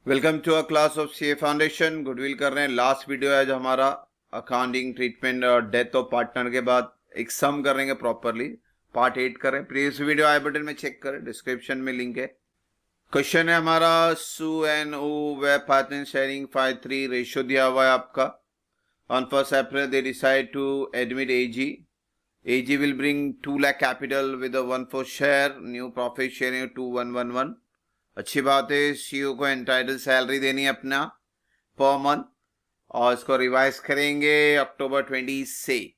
Welcome to a class of CA foundation. Goodwill कर रहे हैं। लास्ट वीडियो है जो हमारा अकाउंटिंग ट्रीटमेंट और डेथ ऑफ पार्टनर के बाद एक सम करेंगे प्रॉपरली। पार्ट 8 करें। प्रीवियस वीडियो आई बटन में चेक करें, डिस्क्रिप्शन में लिंक है। क्वेश्चन है हमारा सू एंड ऊ वेब पार्टनर शेयरिंग 5:3 रेशियो दिया हुआ है आपका। On 1st April they decide to admit AG. AG will bring 2 lakh capital with 1/4 share. New profit sharing 2111। अच्छी बात है। सीईओ को एंटाइटल सैलरी देनी है अपना पर मंथ, और इसको रिवाइज करेंगे अक्टूबर 20 से।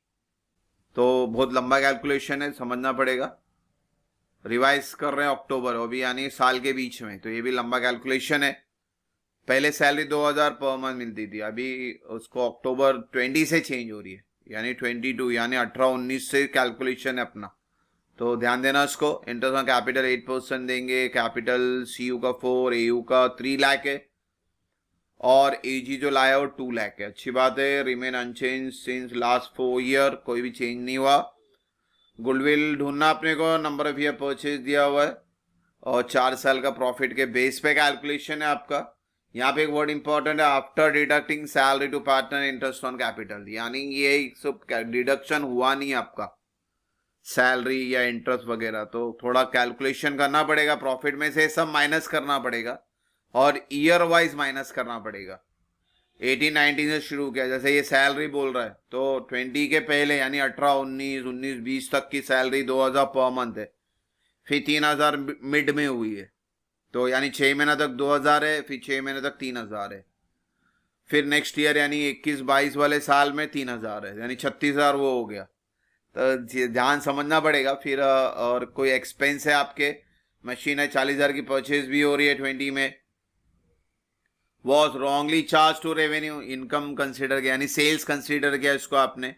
तो बहुत लंबा कैलकुलेशन है, समझना पड़ेगा। रिवाइज कर रहे हैं अक्टूबर, अभी यानी साल के बीच में, तो ये भी लंबा कैलकुलेशन है। पहले सैलरी 2000 पर मंथ मिलती थी, अभी उसको अक्टूबर 20 से चेंज हो रही है, यानी 22 यानी 18-19 से कैलकुलेशन है अपना। तो ध्यान देना इसको। इंटरेस्ट ऑन कैपिटल 8% देंगे। कैपिटल सीयू का 4, एयू का 3 लाख है, और एजी जो लाया वो 2 लाख है। अच्छी बात है। Remain unchange since last 4 year, कोई भी चेंज नहीं हुआ। गुडविल ढूंढना अपने को, नंबर ऑफ ईयर परचेज दिया हुआ है, और 4 साल का प्रॉफिट के बेस पे कैलकुलेशन है आपका। यहाँ पे एक वर्ड इंपॉर्टेंट है, after deducting salary to partner interest on capital, यानी ये सब डिडक्शन हुआ नहीं आपका सैलरी या इंटरेस्ट वगैरह। तो थोड़ा कैलकुलेशन करना पड़ेगा, प्रॉफिट में से सब माइनस करना पड़ेगा और ईयर वाइज माइनस करना पड़ेगा। 18-19 से शुरू किया, जैसे ये सैलरी बोल रहा है तो 20 के पहले यानी 18, 19, 19, 20 तक की सैलरी 2000 पर मंथ है। फिर 3000 मिड में हुई है, तो यानी 6 महीना तक 2000 है, फिर 6 महीने तक 3000 है। फिर नेक्स्ट ईयर यानी 21-22 वाले साल में 3000 है, यानी 36,000 वो हो गया। तो ध्यान समझना पड़ेगा। फिर और कोई एक्सपेंस है आपके, मशीन है 40,000 की परचेज भी हो रही है 20 में। Was wrongly charge to revenue, income consider किया यानी सेल्स कंसिडर किया इसको आपने,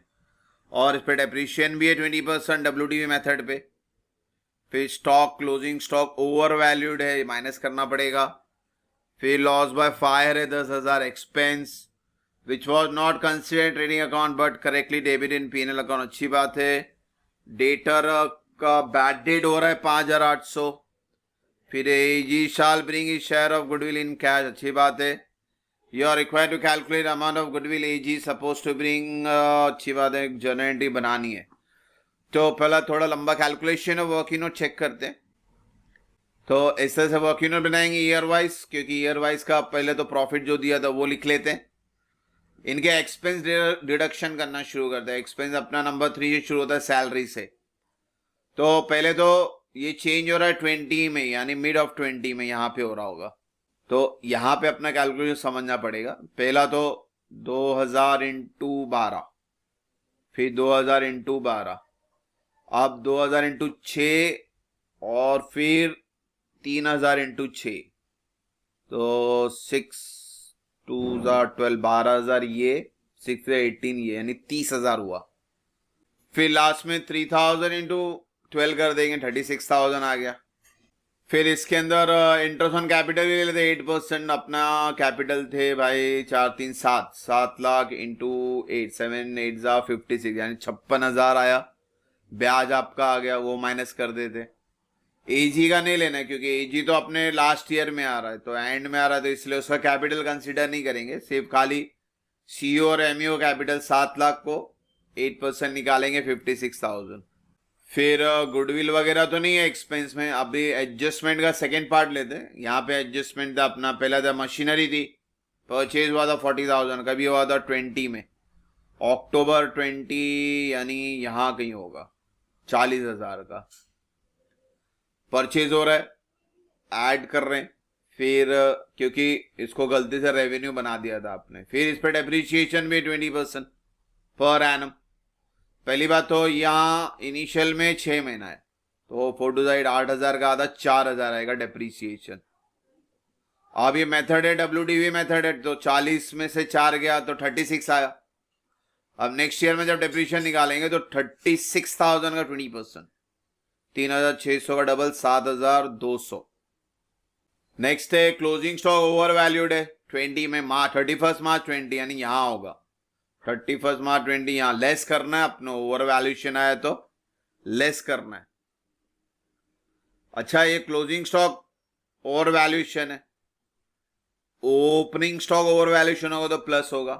और इस पर डेप्रीशिएशन भी है 20% WDV मेथड पे। फिर stock, closing stock over valued है, माइनस करना पड़ेगा। फिर लॉस बाय फायर है 10,000 expense which was not considered trading account but correctly debit in PNL account. अच्छी बात है। डेटर का बैड डेट हो रहा है 5,800। फिर AG shall bring his share of goodwill in cash. अच्छी बात है। You are required to calculate amount of goodwill AG suppose to bring. अच्छी बात है, जर्नल एंट्री बनानी है। तो पहला थोड़ा लंबा कैलकुलेशन है, वर्किंग नोट चेक करते हैं। तो इस तरह से वर्किंग नोट बनाएंगे ईयर वाइज, क्योंकि ईयर वाइज का पहले तो प्रॉफिट जो दिया था वो लिख लेते हैं। इनके एक्सपेंस डिडक्शन करना शुरू करते हैं। एक्सपेंस अपना नंबर 3 से शुरू होता है सैलरी से। तो पहले तो ये चेंज हो रहा है 20 में, यानी मिड ऑफ 20 में यहाँ पे हो रहा होगा। तो यहाँ पे अपना कैलकुलेशन समझना पड़ेगा। पहला तो 2000 इंटू 12, फिर 2000 इंटू 12, अब 2000 इंटू 6, और फिर 3000 इंटू 6, तो 6×2=12, 12,000 ये, 6×18 ये, यानी 30,000 हुआ। फिर लास्ट में 3000 इंटू 12 कर देंगे, 36,000 आ गया। फिर इसके अंदर इंटरेस्ट ऑन कैपिटल भी ले लेते 8%। अपना कैपिटल थे भाई 7 लाख इंटू 8, 7 8 56, यानी 56,000 आया। ब्याज आपका आ गया, वो माइनस कर देते। एजी का नहीं लेना है, क्योंकि एजी तो अपने लास्ट ईयर में आ रहा है, तो एंड में आ रहा है, तो इसलिए उसका कैपिटल कंसिडर नहीं करेंगे। सिर्फ खाली सीओ और एमईओ कैपिटल 7 लाख को 8% निकालेंगे, 56,000। फिर गुडविल वगैरह तो नहीं है एक्सपेंस में। अभी एडजस्टमेंट का सेकेंड पार्ट लेते हैं। यहाँ पे एडजस्टमेंट था अपना, पहला था मशीनरी थी, परचेज हुआ था 40,000, कभी हुआ था 20 में, अक्टूबर 20, यानी यहाँ कहीं होगा 40,000 का परचेज हो रहा है, ऐड कर रहे हैं। फिर क्योंकि इसको गलती से रेवेन्यू बना दिया था आपने। फिर इस पर डेप्रीशिएशन भी 20% पर एनम। पहली बात तो यहाँ इनिशियल में 6 महीना है, तो 4 टू 8,000 का आधा 4,000 आएगा डेप्रीसिएशन। अब ये मेथड है WDV मेथड है, तो 40 में से 4 गया तो 36 आया। अब नेक्स्ट ईयर में जब डेप्रीशिएशन निकालेंगे तो 36,000 का 20%, 3,600 का डबल 7,200। नेक्स्ट है क्लोजिंग स्टॉक ओवर वैल्यूड है 20 में, 31 मार्च 20, यानी यहां होगा 31 मार्च 20, यहां लेस करना है अपना। ओवर वैल्यूएशन आया तो लेस करना है। अच्छा, ये क्लोजिंग स्टॉक ओवर वैल्यूएशन है, ओपनिंग स्टॉक ओवर वैल्यूएशन होगा तो प्लस होगा,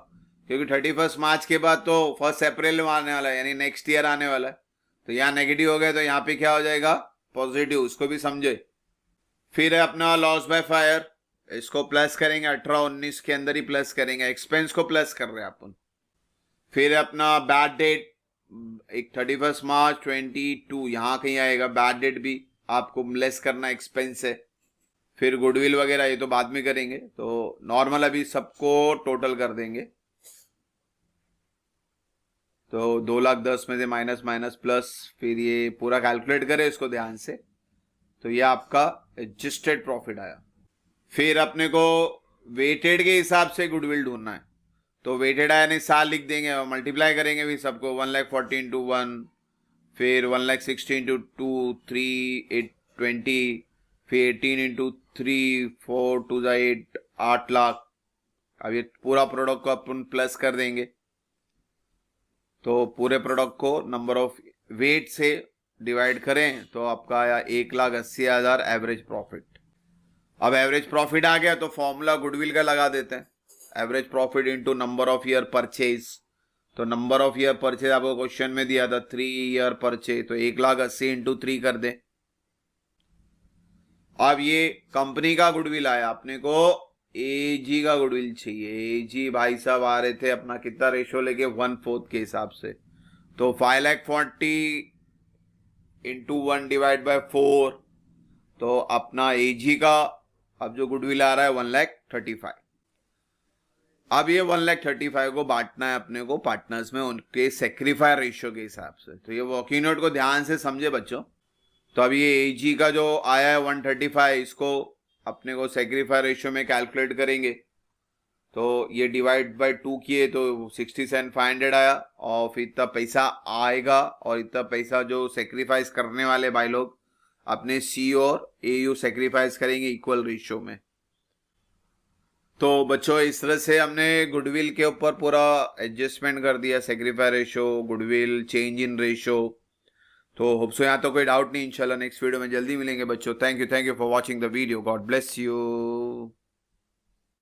क्योंकि 31 मार्च के बाद तो 1 अप्रैल में आने वाला है, यानी नेक्स्ट ईयर आने वाला है। तो यहाँ नेगेटिव हो गया तो यहाँ पे क्या हो जाएगा, पॉजिटिव, उसको भी समझे। फिर है अपना लॉस बाय फायर, इसको प्लस करेंगे, 18-19 के अंदर ही प्लस करेंगे, एक्सपेंस को प्लस कर रहे हैं अपन। फिर अपना बैड डेट, एक 31 मार्च 22 यहाँ कहीं आएगा, बैड डेट भी आपको लेस करना एक्सपेंस है। फिर गुडविल वगैरह ये तो बाद में करेंगे, तो नॉर्मल अभी सबको टोटल कर देंगे। तो 2,10,000 में से माइनस माइनस प्लस, फिर ये पूरा कैलकुलेट करें इसको ध्यान से, तो ये आपका एडजस्टेड प्रॉफिट आया। फिर अपने को वेटेड के हिसाब से गुडविल ढूंढना है, तो वेटेड आया नहीं साल लिख देंगे और मल्टीप्लाई करेंगे भी सबको, 1,40,000 इंटू 1, फिर 1,60,000 इंटू 2, 3, 820, फिर 18 इंटू 3, 4 2 8, 8 लाख। अब ये पूरा प्रोडक्ट को अपन प्लस कर देंगे, तो पूरे प्रोडक्ट को नंबर ऑफ वेट से डिवाइड करें तो आपका आया 1,80,000 एवरेज प्रॉफिट। अब एवरेज प्रॉफिट आ गया तो फॉर्मूला गुडविल का लगा देते हैं, average profit into number of year purchase. तो नंबर ऑफ ईयर परचेज आपको क्वेश्चन में दिया था 3 ईयर परचेज, तो 1,80,000 इंटू 3 कर दें। अब ये कंपनी का गुडविल आया, अपने को एजी का गुडविल चाहिए। एजी भाई साहब आ रहे थे अपना कितना रेशो लेके, 1/4 के हिसाब से, तो 5,40,000 इंटू 1 डिवाइड बाय 4, तो अपना एजी का अब जो गुडविल आ रहा है 1,35,000। अब ये 1,35,000 को बांटना है अपने को पार्टनर्स में उनके सेक्रीफायर रेशियो के हिसाब से। तो ये वर्किंग नोट को ध्यान से समझे बच्चों। तो अब ये एजी का जो आया है 135, इसको अपने को सेक्रीफायर रेशियो में कैलकुलेट करेंगे, तो ये डिवाइड बाय 2 किए तो 67,500 आया, और फिर इतना पैसा आएगा, और इतना पैसा जो सेक्रीफाइस करने वाले भाई लोग अपने सी और एयू सेक्रीफाइस करेंगे इक्वल रेशियो में। तो बच्चों इस तरह से हमने गुडविल के ऊपर पूरा एडजस्टमेंट कर दिया, sacrificer ratio, goodwill, change in ratio. तो होप सो यहाँ तो कोई डाउट नहीं, इंशाल्लाह नेक्स्ट वीडियो में जल्दी मिलेंगे बच्चों। Thank you for watching the video, God bless you.